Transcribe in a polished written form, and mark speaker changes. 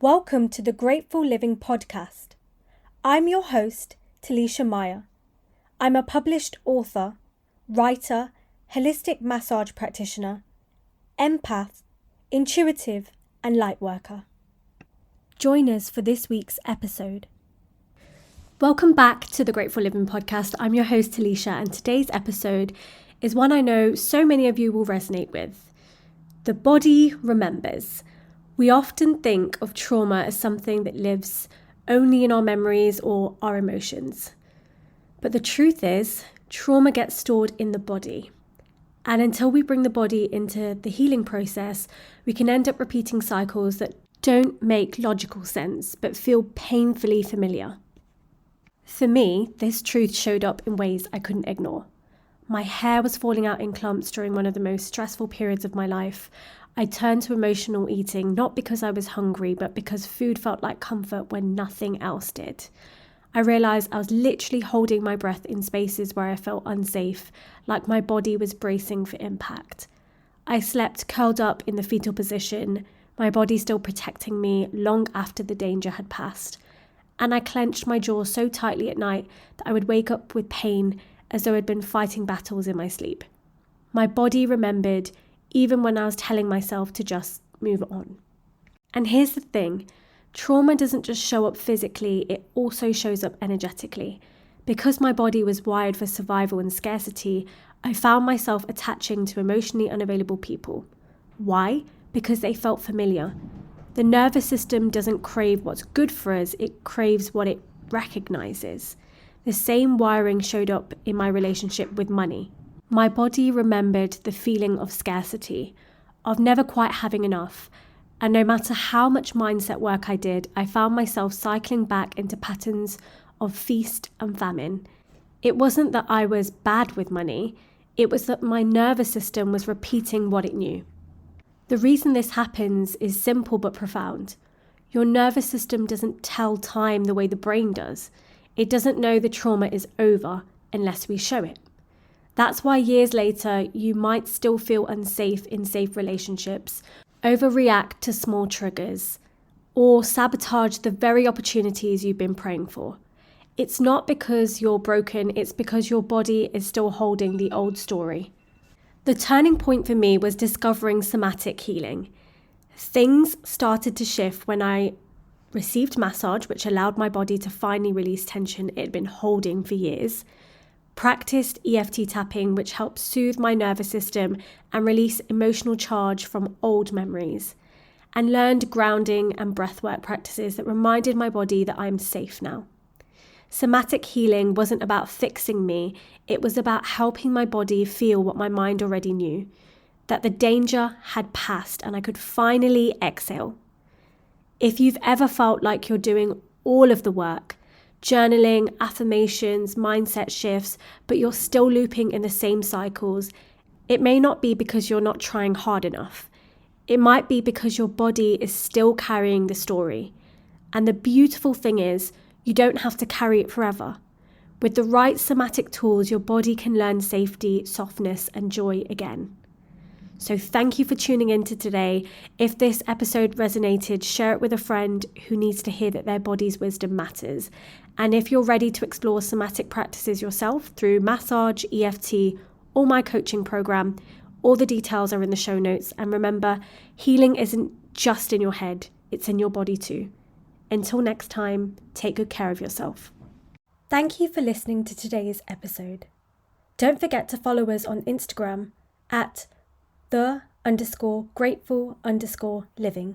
Speaker 1: Welcome to the Grateful Living podcast. I'm your host, Talisha Meyer. I'm a published author, writer, holistic massage practitioner, empath, intuitive, and light worker. Join us for this week's episode. Welcome back to the Grateful Living podcast. I'm your host, Talisha, and today's episode is one I know so many of you will resonate with. The body remembers. We often think of trauma as something that lives only in our memories or our emotions. But the truth is, trauma gets stored in the body. And until we bring the body into the healing process, we can end up repeating cycles that don't make logical sense, but feel painfully familiar. For me, this truth showed up in ways I couldn't ignore. My hair was falling out in clumps during one of the most stressful periods of my life. I turned to emotional eating, not because I was hungry, but because food felt like comfort when nothing else did. I realized I was literally holding my breath in spaces where I felt unsafe, like my body was bracing for impact. I slept curled up in the fetal position, my body still protecting me long after the danger had passed. And I clenched my jaw so tightly at night that I would wake up with pain as though I'd been fighting battles in my sleep. My body remembered even when I was telling myself to just move on. And here's the thing, trauma doesn't just show up physically, it also shows up energetically. Because my body was wired for survival and scarcity, I found myself attaching to emotionally unavailable people. Why? Because they felt familiar. The nervous system doesn't crave what's good for us, it craves what it recognizes. The same wiring showed up in my relationship with money. My body remembered the feeling of scarcity, of never quite having enough, and no matter how much mindset work I did, I found myself cycling back into patterns of feast and famine. It wasn't that I was bad with money, it was that my nervous system was repeating what it knew. The reason this happens is simple but profound. Your nervous system doesn't tell time the way the brain does. It doesn't know the trauma is over unless we show it. That's why years later, you might still feel unsafe in safe relationships, overreact to small triggers, or sabotage the very opportunities you've been praying for. It's not because you're broken, it's because your body is still holding the old story. The turning point for me was discovering somatic healing. Things started to shift when I received massage, which allowed my body to finally release tension it had been holding for years. Practiced EFT tapping, which helped soothe my nervous system and release emotional charge from old memories, and learned grounding and breathwork practices that reminded my body that I'm safe now. Somatic healing wasn't about fixing me, it was about helping my body feel what my mind already knew, that the danger had passed and I could finally exhale. If you've ever felt like you're doing all of the work, journaling, affirmations, mindset shifts, but you're still looping in the same cycles, it may not be because you're not trying hard enough. It might be because your body is still carrying the story. And the beautiful thing is, you don't have to carry it forever. With the right somatic tools, your body can learn safety, softness, and joy again. So thank you for tuning in to today. If this episode resonated, share it with a friend who needs to hear that their body's wisdom matters. And if you're ready to explore somatic practices yourself through massage, EFT, or my coaching program, all the details are in the show notes. And remember, healing isn't just in your head, it's in your body too. Until next time, take good care of yourself. Thank you for listening to today's episode. Don't forget to follow us on Instagram at _grateful_living.